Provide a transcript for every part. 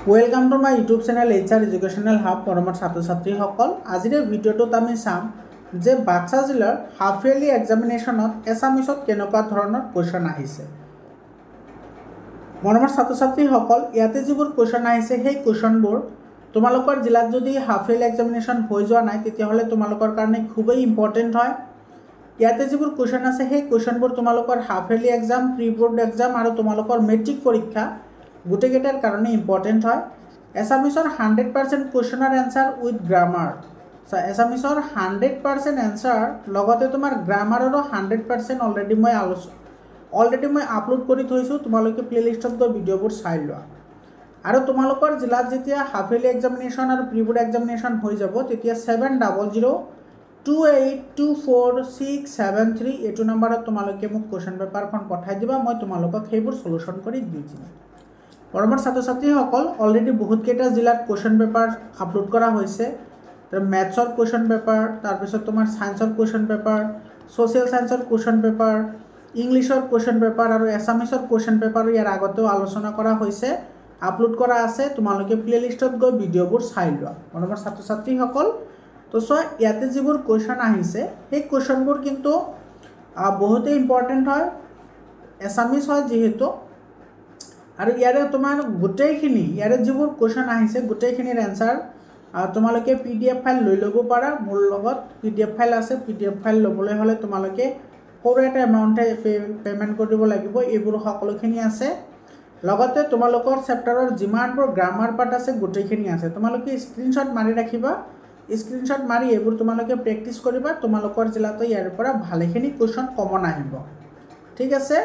Welcome to my YouTube channel HR educational hub मरমৰ ছাত্ৰ ছাত্ৰীসকল আজিৰ ভিডিঅ'টোত আমি চাম যে বাক্সা জিলাৰ হাফ ইয়াৰলি এক্সামিনেশ্যনত এছামিছত কেনেকুৱা ধৰণৰ কোৱেশ্চন আহিছে। মৰমৰ ছাত্ৰ ছাত্ৰীসকল ইয়াতে যিবোৰ কোৱেশ্চন আহিছে সেই কোৱেশ্চনবোৰ তোমালোকৰ জিলাত যদি হাফ ইয়াৰলি এক্সামিনেশ্যন হৈ যোৱা নাই তেতিয়াহ'লে তোমালোকৰ কাৰণে খুবেই ইম্পৰ্টেণ্ট হয়। ইয়াতে যিবোৰ কোৱেশ্চন আছে সেই কোৱেশ্চনবোৰ তোমালোকৰ half yearly exam, pre board exam আৰু তোমালোকৰ মেট্ৰিক পৰীক্ষা গোটেইকেইটাৰ কাৰণে ইম্পৰ্টেণ্ট হয়। এছামিছৰ 100% কুৱেশ্যনৰ এনচাৰ উইথ গ্ৰামাৰ। এছামিছৰ 100% এনচাৰ লগতে তোমাৰ গ্ৰামাৰৰো 100% অলৰেডি মই আপলোড কৰি থৈছোঁ। তোমালোকে প্লেলিষ্টত গৈ ভিডিঅ'বোৰ চাই লোৱা। আৰু তোমালোকৰ জিলাত যেতিয়া হাফ ইয়াৰলি এক্সামিনেশ্যন আৰু প্ৰি বোৰ্ড এক্সামিনেশ্যন হৈ যাব তেতিয়া 7002824673 এইটো নম্বৰত তোমালোকে মোক কুৱেশ্যন পেপাৰখন পঠাই দিবা। মই তোমালোকক সেইবোৰ সলিউশ্যন কৰি দি দিম। মৰমৰ ছাত্ৰ ছাত্ৰীসকল অলৰেডি বহুতকেইটা জিলাত কুৱেশ্যন পেপাৰ আপলোড কৰা হৈছে। মেথছৰ কুৱেশ্যন পেপাৰ, তাৰপিছত তোমাৰ ছায়েন্সৰ কুৱেশ্যন পেপাৰ, ছ'চিয়েল ছায়েন্সৰ কুৱেশ্যন পেপাৰ, ইংলিছৰ কুৱেশ্যন পেপাৰ আৰু এছামিছৰ কুৱেশ্যন পেপাৰ ইয়াৰ আগতেও আলোচনা কৰা হৈছে, আপলোড কৰা আছে। তোমালোকে প্লেলিষ্টত গৈ ভিডিঅ'বোৰ চাই লোৱা। মৰমৰ ছাত্ৰ ছাত্ৰীসকল তো চোৱা ইয়াতে যিবোৰ কুৱেশ্যন আহিছে সেই কুৱেশ্যনবোৰ কিন্তু বহুতেই ইম্পৰ্টেণ্ট হয়, এছামিছ হয় যিহেতু। আৰু ইয়াৰে তোমাৰ গোটেইখিনি ইয়াৰে যিবোৰ কুৱেশ্যন আহিছে গোটেইখিনিৰ এনচাৰ তোমালোকে PDF ফাইল লৈ ল'ব পাৰা। মোৰ লগত PDF ফাইল আছে। PDF ফাইল ল'বলৈ হ'লে তোমালোকে সৰু এটা এমাউণ্টে পে'মেণ্ট কৰি দিব লাগিব। এইবোৰ সকলোখিনি আছে। লগতে তোমালোকৰ চেপ্টাৰৰ যিমানবোৰ গ্ৰামাৰ পাৰ্ট আছে গোটেইখিনি আছে। তোমালোকে স্ক্ৰীনশ্বট মাৰি ৰাখিবা। স্ক্ৰীনশ্বট মাৰি এইবোৰ তোমালোকে প্ৰেক্টিছ কৰিবা। তোমালোকৰ জিলাতো ইয়াৰ পৰা ভালেখিনি কুৱেশ্যন কমন আহিব, ঠিক আছে।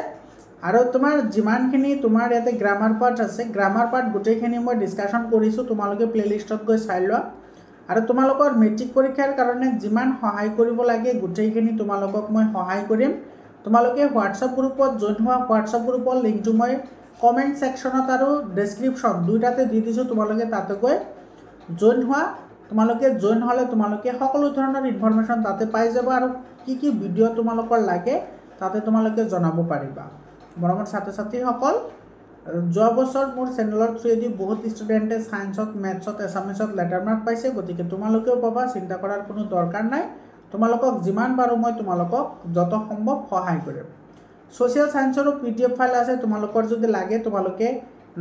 আৰু তোমাৰ যিমানখিনি তোমাৰ ইয়াতে গ্ৰামাৰ পাৰ্ট আছে গ্ৰামাৰ পাৰ্ট গোটেইখিনি মই ডিছকাশ্যন কৰিছোঁ। তোমালোকে প্লেলিষ্টত গৈ চাই লোৱা। আৰু তোমালোকৰ মেট্ৰিক পৰীক্ষাৰ কাৰণে যিমান সহায় কৰিব লাগে গোটেইখিনি তোমালোকক মই সহায় কৰিম। তোমালোকে হোৱাটছআপ গ্ৰুপত জইন হোৱা। হোৱাটছআপ গ্ৰুপৰ লিংকটো মই কমেণ্ট ছেকশ্যনত আৰু ডেছক্ৰিপশ্যন দুইটাতে দি দিছোঁ। তোমালোকে তাতে গৈ জইন হোৱা। তোমালোকে জইন হ'লে তোমালোকে সকলো ধৰণৰ ইনফৰমেশ্যন তাতে পাই যাবা আৰু কি ভিডিঅ' তোমালোকৰ লাগে তাতে তোমালোকে জনাব পাৰিবা। মৰমৰ ছাত্ৰ ছাত্ৰীসকল যোৱা বছৰ মোৰ চেনেলৰ থ্ৰুৱেদি বহুত ষ্টুডেণ্টে ছায়েন্সত, মেথছত, এছামিছত লেটাৰ মাৰ্ক পাইছে। গতিকে তোমালোকেও পাবা, চিন্তা কৰাৰ কোনো দৰকাৰ নাই। তোমালোকক যিমান পাৰোঁ মই তোমালোকক যত সম্ভৱ সহায় কৰিম। ছ'চিয়েল ছায়েন্সৰো PDF ফাইল আছে। তোমালোকৰ যদি লাগে তোমালোকে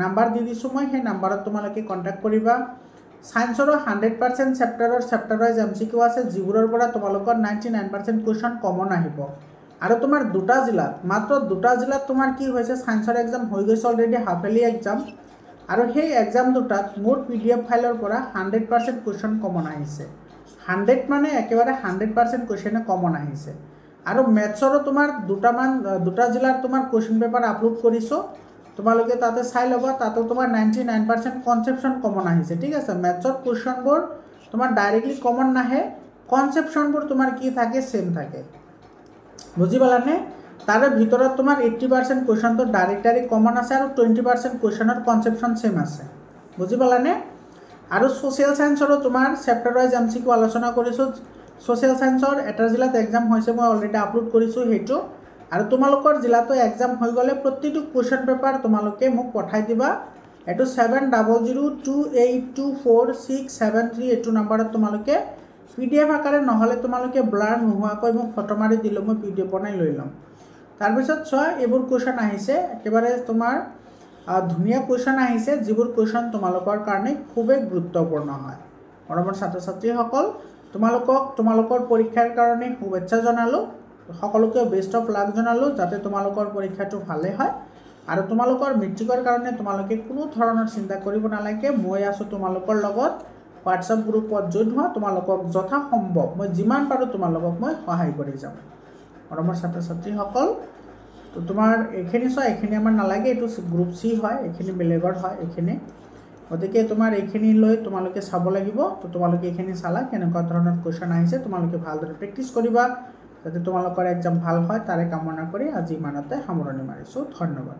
নাম্বাৰ দি দিছোঁ মই, সেই নাম্বাৰত তোমালোকে কণ্টেক্ট কৰিবা। ছায়েন্সৰো 100% চেপ্টাৰ ৱাইজ MCQ আছে, যিবোৰৰ পৰা তোমালোকৰ 99% কুৱেশ্যন কমন আহিব। আৰু তোমাৰ মাত্ৰ দুটা জিলাত তোমাৰ কি হৈছে, ছায়েন্সৰ এক্সাম হৈ গৈছে অলৰেডি, হাফ ইয়াৰলি এক্সাম। আৰু সেই এক্সাম দুটাত মোৰ PDF ফাইলৰ পৰা 100% কুৱেশ্যন কমন আহিছে। 100 মানে একেবাৰে 100% কুৱেশ্যনে কমন আহিছে। আৰু মেথছৰো তোমাৰ দুটা জিলাৰ তোমাৰ কুৱেশ্যন পেপাৰ আপলোড কৰিছোঁ। তোমালোকে তাতে চাই ল'বা। তাতো তোমাৰ 99% কনচেপশ্যন কমন আহিছে, ঠিক আছে। মেথছৰ কুৱেশ্যনবোৰ তোমাৰ ডাইৰেক্টলি কমন নাহে, কনচেপশ্যনবোৰ তোমাৰ কি থাকে, ছেম থাকে। বুজি পালানে? তাৰে ভিতৰত তোমাৰ 80% কুৱেশ্যনটো ডাইৰেক্ট কমন আছে আৰু 20% কুৱেশ্যনৰ কনচেপশ্যন ছেম আছে। বুজি পালানে? আৰু ছ'চিয়েল ছায়েন্সৰো তোমাৰ চেপ্টাৰ ৱাইজ MCQ আলোচনা কৰিছোঁ। ছ'চিয়েল ছায়েন্সৰ এটা জিলাত এক্সাম হৈছে, মই অলৰেডি আপলোড কৰিছোঁ সেইটো। আৰু তোমালোকৰ জিলাতো এক্সাম হৈ গ'লে প্ৰতিটো কুৱেশ্যন পেপাৰ তোমালোকে মোক পঠাই দিবা। এইটো 7002824673 এইটো নম্বৰত তোমালোকে PDF আকাৰে নহ'লে তোমালোকে ব্লাৰ নোহোৱাকৈ মোক ফটো মাৰি দিলে মই PDF বনাই লৈ ল'ম। তাৰপিছত চোৱা এইবোৰ কুৱেশ্যন আহিছে, একেবাৰে তোমাৰ ধুনীয়া কুৱেশ্যন আহিছে, যিবোৰ কুৱেশ্যন তোমালোকৰ কাৰণে খুবেই গুৰুত্বপূৰ্ণ হয়। মৰমৰ ছাত্ৰ ছাত্ৰীসকল তোমালোকৰ পৰীক্ষাৰ কাৰণে শুভেচ্ছা জনালোঁ। সকলোকে বেষ্ট অফ লাক জনালোঁ, যাতে তোমালোকৰ পৰীক্ষাটো ভালে হয়। আৰু তোমালোকৰ মেট্ৰিকৰ কাৰণে তোমালোকে কোনো ধৰণৰ চিন্তা কৰিব নালাগে। মই আছোঁ তোমালোকৰ লগত। হোৱাটছআপ গ্ৰুপত জইন হোৱা। তোমালোকক যথাসম্ভৱ মই যিমান পাৰোঁ তোমালোকক মই সহায় কৰি যাম। মৰমৰ ছাত্ৰ ছাত্ৰীসকল তো তোমাৰ এইখিনি চোৱা, এইখিনি আমাৰ নালাগে, এইটো গ্ৰুপ C হয়, এইখিনি বেলেগৰ হয় এইখিনি। গতিকে তোমাৰ এইখিনি লৈ তোমালোকে চাব লাগিব। তো তোমালোকে এইখিনি চালা কেনেকুৱা ধৰণৰ কুৱেশ্যন আহিছে। তোমালোকে ভালদৰে প্ৰেক্টিছ কৰিবা যাতে তোমালোকৰ এক্সাম ভাল হয়, তাৰে কামনা কৰি আজি ইমানতে সামৰণি মাৰিছোঁ। ধন্যবাদ।